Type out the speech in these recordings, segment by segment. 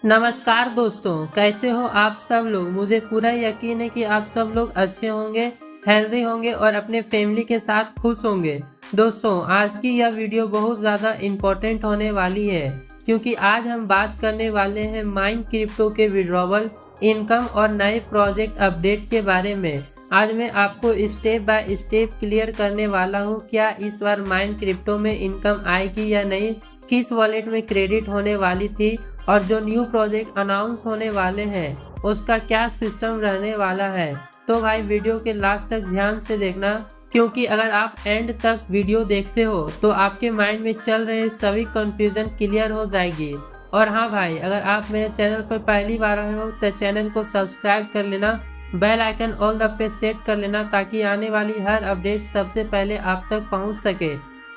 नमस्कार दोस्तों, कैसे हो आप सब लोग। मुझे पूरा यकीन है कि आप सब लोग अच्छे होंगे, हेल्दी होंगे और अपने फैमिली के साथ खुश होंगे। दोस्तों, आज की यह वीडियो बहुत ज़्यादा इम्पोर्टेंट होने वाली है क्योंकि आज हम बात करने वाले हैं माइन क्रिप्टो के विड्रॉवल, इनकम और नए प्रोजेक्ट अपडेट के बारे में। आज मैं आपको स्टेप बाय स्टेप क्लियर करने वाला हूँ क्या इस बार माइन क्रिप्टो में इनकम आएगी या नहीं, किस वॉलेट में क्रेडिट होने वाली थी और जो न्यू प्रोजेक्ट अनाउंस होने वाले हैं उसका क्या सिस्टम रहने वाला है। तो भाई वीडियो के लास्ट तक ध्यान से देखना क्योंकि अगर आप एंड तक वीडियो देखते हो तो आपके माइंड में चल रहे सभी कंफ्यूजन क्लियर हो जाएगी। और हाँ भाई, अगर आप मेरे चैनल पर पहली बार आए हो तो चैनल को सब्सक्राइब कर लेना, बेल आइकन ऑल द पे सेट कर लेना ताकि आने वाली हर अपडेट सबसे पहले आप तक पहुंच सके।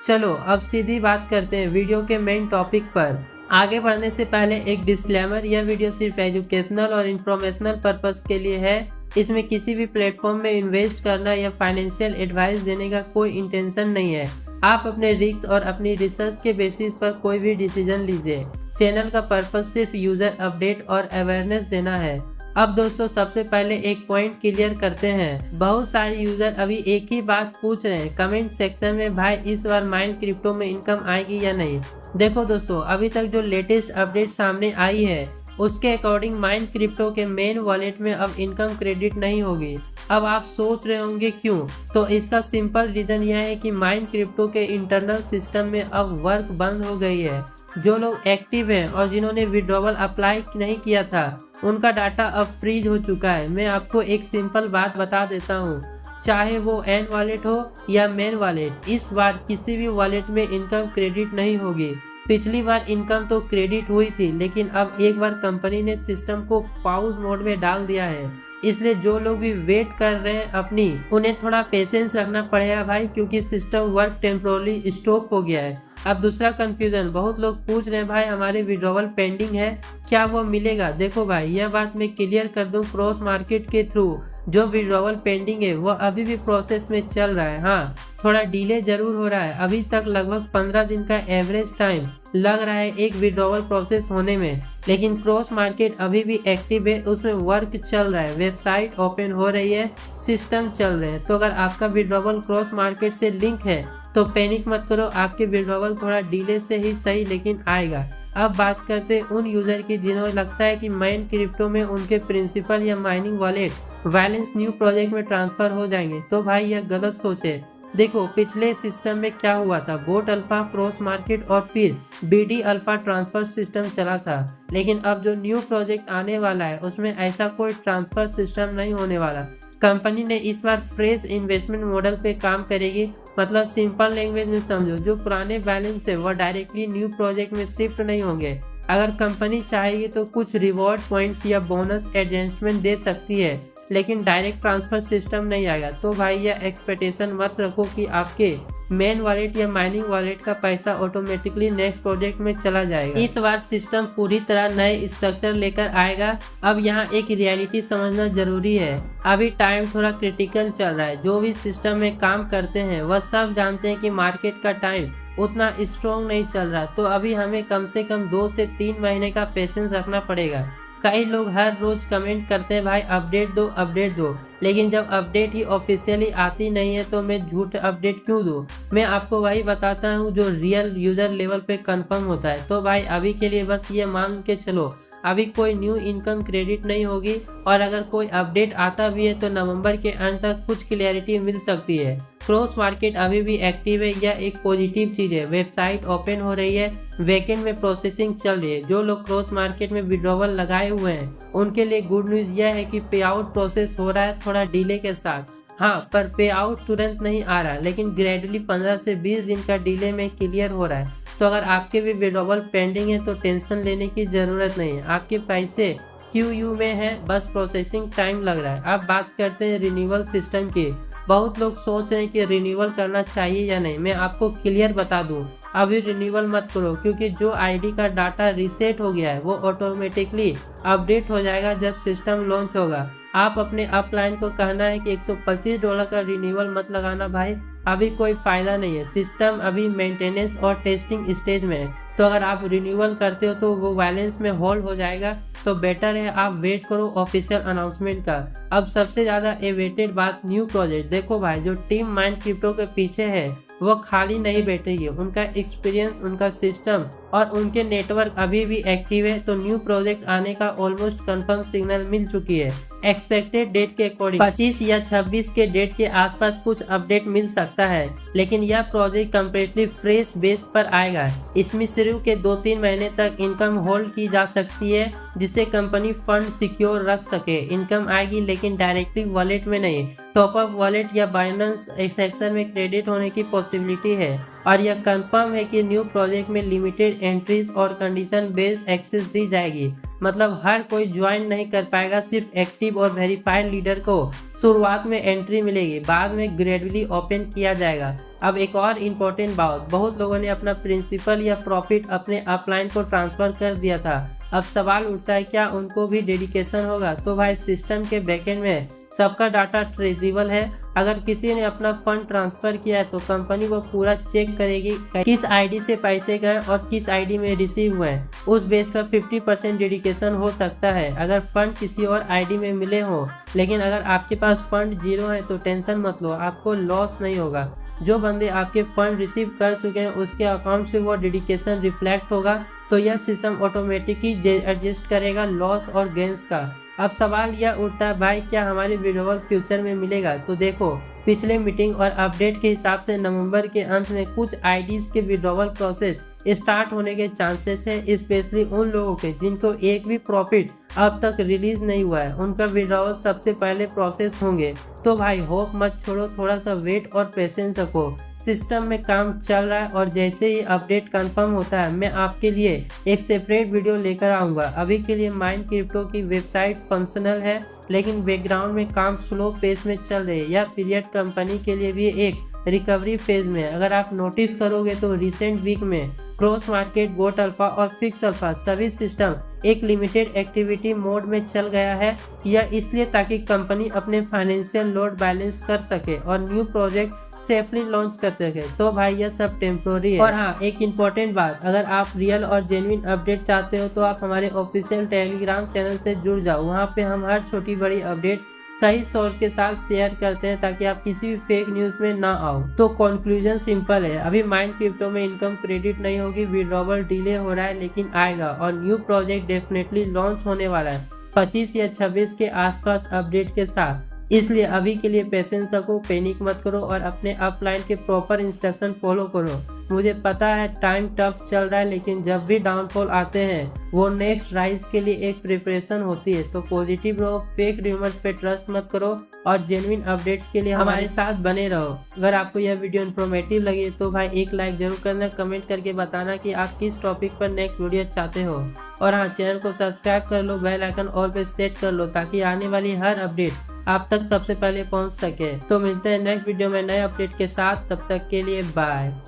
चलो अब सीधी बात करते हैं वीडियो के मेन टॉपिक पर। आगे बढ़ने से पहले एक डिस्क्लेमर, यह वीडियो सिर्फ एजुकेशनल और इंफॉर्मेशनल पर्पस के लिए है। इसमें किसी भी प्लेटफॉर्म में इन्वेस्ट करना या फाइनेंशियल एडवाइस देने का कोई इंटेंशन नहीं है। आप अपने रिस्क और अपनी रिसर्च के बेसिस पर कोई भी डिसीजन लीजिए। चैनल का पर्पस सिर्फ यूजर अपडेट और अवेयरनेस देना है। अब दोस्तों, सबसे पहले एक पॉइंट क्लियर करते हैं। बहुत सारे यूजर अभी एक ही बात पूछ रहे हैं कमेंट सेक्शन में, भाई इस बार माइन क्रिप्टो में इनकम आएगी या नहीं। देखो दोस्तों, अभी तक जो लेटेस्ट अपडेट सामने आई है उसके अकॉर्डिंग माइन क्रिप्टो के मेन वॉलेट में अब इनकम क्रेडिट नहीं होगी। अब आप सोच रहे होंगे क्यों, तो इसका सिंपल रीजन यह है कि माइन क्रिप्टो के इंटरनल सिस्टम में अब वर्क बंद हो गई है। जो लोग एक्टिव हैं और जिन्होंने विड्रॉवल अप्लाई नहीं किया था उनका डाटा अब फ्रीज हो चुका है। मैं आपको एक सिंपल बात बता देता हूँ, चाहे वो एंड वॉलेट हो या मेन वॉलेट, इस बार किसी भी वॉलेट में इनकम क्रेडिट नहीं होगी। पिछली बार इनकम तो क्रेडिट हुई थी लेकिन अब एक बार कंपनी ने सिस्टम को पॉज मोड में डाल दिया है। इसलिए जो लोग भी वेट कर रहे हैं उन्हें थोड़ा पेशेंस रखना पड़ेगा भाई, क्योंकि सिस्टम वर्क टेम्पोरली स्टॉप हो गया है। अब दूसरा कंफ्यूजन, बहुत लोग पूछ रहे हैं भाई हमारे विड्रॉवल पेंडिंग है, क्या वो मिलेगा। देखो भाई, यह बात मैं क्लियर कर दूं, क्रॉस मार्केट के थ्रू जो विड्रॉवल पेंडिंग है वो अभी भी प्रोसेस में चल रहा है। हाँ, थोड़ा डिले जरूर हो रहा है, अभी तक लगभग 15 दिन का एवरेज टाइम लग रहा है एक विड्रॉवल प्रोसेस होने में, लेकिन क्रॉस मार्केट अभी भी एक्टिव है, उसमें वर्क चल रहा है, वेबसाइट ओपन हो रही है, सिस्टम चल रहे हैं। तो अगर आपका विड्रॉवल क्रॉस मार्केट से लिंक है तो पैनिक मत करो, आपके विड्रॉवल थोड़ा डिले से ही सही लेकिन आएगा। अब बात करते हैं उन यूजर की जिन्हें लगता है कि माइन क्रिप्टो में उनके प्रिंसिपल या mining wallet balance new project में ट्रांसफर हो जाएंगे। तो भाई यह गलत सोच है। देखो, पिछले सिस्टम में क्या हुआ था, बोट अल्फा, क्रॉस मार्केट और फिर बीडी अल्फा ट्रांसफर सिस्टम चला था, लेकिन अब जो न्यू प्रोजेक्ट आने वाला है उसमें ऐसा कोई ट्रांसफर सिस्टम नहीं होने वाला। कंपनी ने इस बार फ्रेश इन्वेस्टमेंट मॉडल पे काम करेगी। मतलब सिंपल लैंग्वेज में समझो, जो पुराने बैलेंस है वह डायरेक्टली न्यू प्रोजेक्ट में शिफ्ट नहीं होंगे। अगर कंपनी चाहेगी तो कुछ रिवॉर्ड पॉइंट्स या बोनस एडजस्टमेंट दे सकती है, लेकिन डायरेक्ट ट्रांसफर सिस्टम नहीं आएगा। तो भाई यह एक्सपेक्टेशन मत रखो कि आपके मेन वॉलेट या माइनिंग वॉलेट का पैसा ऑटोमेटिकली नेक्स्ट प्रोजेक्ट में चला जाएगा। इस बार सिस्टम पूरी तरह नए स्ट्रक्चर लेकर आएगा। अब यहाँ एक रियलिटी समझना जरूरी है, अभी टाइम थोड़ा क्रिटिकल चल रहा है। जो भी सिस्टम में काम करते हैं वह सब जानते हैं कि मार्केट का टाइम उतना स्ट्रॉन्ग नहीं चल रहा, तो अभी हमें कम से कम 2 से 3 महीने का पेशेंस रखना पड़ेगा। कई लोग हर रोज कमेंट करते हैं भाई अपडेट दो, लेकिन जब अपडेट ही ऑफिशियली आती नहीं है तो मैं झूठ अपडेट क्यों दूं। मैं आपको वही बताता हूं जो रियल यूजर लेवल पे कंफर्म होता है। तो भाई अभी के लिए बस ये मान के चलो, अभी कोई न्यू इनकम क्रेडिट नहीं होगी, और अगर कोई अपडेट आता भी है तो नवंबर के अंत तक कुछ क्लैरिटी मिल सकती है। क्रॉस मार्केट अभी भी एक्टिव है, यह एक पॉजिटिव चीज है। वेबसाइट ओपन हो रही है, बैकएंड में प्रोसेसिंग चल रही है। जो लोग क्रॉस मार्केट में विड्रॉवल लगाए हुए हैं उनके लिए गुड न्यूज यह है कि पे आउट प्रोसेस हो रहा है, थोड़ा डिले के साथ। हाँ, पर पे आउट तुरंत नहीं आ रहा, लेकिन ग्रेजुअली 15 से 20 दिन का डिले में क्लियर हो रहा है। तो अगर आपके भी विड्रॉवल पेंडिंग है तो टेंशन लेने की जरूरत नहीं है, आपके पैसे क्यू में है, बस प्रोसेसिंग टाइम लग रहा है। अब बात करते हैं रिन्यूअल सिस्टम की। बहुत लोग सोच रहे हैं कि रिन्यूअल करना चाहिए या नहीं। मैं आपको क्लियर बता दूं, अभी रिन्यूअल मत करो, क्योंकि जो आईडी का डाटा रीसेट हो गया है वो ऑटोमेटिकली अपडेट हो जाएगा जब सिस्टम लॉन्च होगा। आप अपने अपलाइन को कहना है कि $125 का रिन्यूअल मत लगाना भाई, अभी कोई फायदा नहीं है। सिस्टम अभी मेंटेनेंस और टेस्टिंग स्टेज में है। तो अगर आप रिन्यूअल करते हो तो वो बैलेंस में होल्ड हो जाएगा। तो बेटर है आप वेट करो ऑफिशियल अनाउंसमेंट का। अब सबसे ज़्यादा एवेटेड बात न्यू प्रोजेक्ट। देखो भाई, जो टीम माइंड क्रिप्टो के पीछे है वो खाली नहीं बैठेगी। उनका एक्सपीरियंस, उनका सिस्टम और उनके नेटवर्क अभी भी एक्टिव है। तो न्यू प्रोजेक्ट आने का ऑलमोस्ट कंफर्म सिग्नल मिल चुकी है। एक्सपेक्टेड डेट के अकॉर्डिंग 25 या 26 के डेट के आसपास कुछ अपडेट मिल सकता है, लेकिन यह प्रोजेक्ट कम्प्लीटली फ्रेश बेस पर आएगा। इसमें शुरू के 2-3 महीने तक इनकम होल्ड की जा सकती है, जिससे कंपनी फंड सिक्योर रख सके। इनकम आएगी लेकिन डायरेक्टली वॉलेट में नहीं, टॉपअप वॉलेट या बाइनेंस सेक्शन में क्रेडिट होने की पॉसिबिलिटी है। और यह कंफर्म है कि न्यू प्रोजेक्ट में लिमिटेड एंट्रीज और कंडीशन बेस्ड एक्सेस दी जाएगी। मतलब हर कोई ज्वाइन नहीं कर पाएगा, सिर्फ एक्टिव और वेरीफाइड लीडर को शुरुआत में एंट्री मिलेगी, बाद में ग्रेजुअली ओपन किया जाएगा। अब एक और इम्पोर्टेंट बात, बहुत लोगों ने अपना प्रिंसिपल या प्रॉफिट अपने अपलाइन को ट्रांसफर कर दिया था। अब सवाल उठता है क्या उनको भी डेडिकेशन होगा? तो भाई सिस्टम के बैकएंड में सबका डाटा ट्रेसेबल है। अगर किसी ने अपना फंड ट्रांसफर किया है तो कंपनी वो पूरा चेक करेगी किस आईडी से पैसे गए और किस आईडी में रिसीव हुए। उस बेस पर 50% डेडिकेशन हो सकता है अगर फंड किसी और आईडी में मिले हो। लेकिन अगर आपके पास फंड 0 है तो टेंशन मत लो, आपको लॉस नहीं होगा। जो बंदे आपके फंड रिसीव कर चुके हैं उसके अकाउंट से वो डेडिकेशन रिफ्लेक्ट होगा, तो यह सिस्टम ऑटोमेटिकली एडजस्ट करेगा लॉस और गेंस का। अब सवाल यह उठता है भाई क्या हमारे विड्रॉवल फ्यूचर में मिलेगा? तो देखो, पिछले मीटिंग और अपडेट के हिसाब से नवंबर के अंत में कुछ आईडीज के विड्रॉवल प्रोसेस स्टार्ट होने के चांसेस है, स्पेशली उन लोगों के जिनको एक भी प्रॉफिट अब तक रिलीज नहीं हुआ है। उनका विड्रॉवल सबसे पहले प्रोसेस होंगे। तो भाई होप मत छोड़ो, थोड़ा सा वेट और पेशेंस रखो। सिस्टम में काम चल रहा है और जैसे ही अपडेट कंफर्म होता है मैं आपके लिए एक सेपरेट वीडियो लेकर आऊँगा। अभी के लिए माइंड क्रिप्टो की वेबसाइट फंक्शनल है, लेकिन बैकग्राउंड में काम स्लो पेस में चल रहे हैं। यह पीरियड कंपनी के लिए भी एक रिकवरी फेज में है। अगर आप नोटिस करोगे तो रिसेंट वीक में क्रॉस मार्केट, गोट अल्फा और फिक्स अल्फा सभी सिस्टम एक लिमिटेड एक्टिविटी मोड में चल गया है। यह इसलिए ताकि कंपनी अपने फाइनेंशियल लोड बैलेंस कर सके और न्यू प्रोजेक्ट सेफली लॉन्च कर सके। तो भाई यह सब टेम्प्रोरी है। और हाँ, एक इम्पॉर्टेंट बात, अगर आप रियल और जेन्युइन अपडेट चाहते हो तो आप हमारे ऑफिशियल टेलीग्राम चैनल से जुड़ जाओ। वहाँ पे हम हर छोटी बड़ी अपडेट सही सोर्स के साथ शेयर करते हैं ताकि आप किसी भी फेक न्यूज में ना आओ। तो कंक्लूजन सिंपल है, अभी माइंड क्रिप्टो में इनकम क्रेडिट नहीं होगी, विड्रॉवल डिले हो रहा है लेकिन आएगा और न्यू प्रोजेक्ट डेफिनेटली लॉन्च होने वाला है 25 या 26 के आसपास अपडेट के साथ। इसलिए अभी के लिए पेशेंस रखो, पैनिक मत करो और अपने अपलाइन के प्रॉपर इंस्ट्रक्शन फॉलो करो। मुझे पता है टाइम टफ चल रहा है, लेकिन जब भी डाउनफॉल आते हैं वो नेक्स्ट राइज के लिए एक प्रिपरेशन होती है। तो पॉजिटिव रहो, फेक र्यूमर्स पे ट्रस्ट मत करो और जेन्युइन अपडेट्स के लिए हमारे साथ बने रहो। अगर आपको यह वीडियो इन्फॉर्मेटिव लगे तो भाई एक लाइक जरूर करना, कमेंट करके बताना कि आप किस टॉपिक पर नेक्स्ट वीडियो चाहते हो। और हाँ, चैनल को सब्सक्राइब कर लो, बेल आइकन ऑल पे सेट कर लो ताकि आने वाली हर अपडेट आप तक सबसे पहले पहुंच सके। तो मिलते हैं नेक्स्ट वीडियो में नए अपडेट के साथ, तब तक के लिए बाय।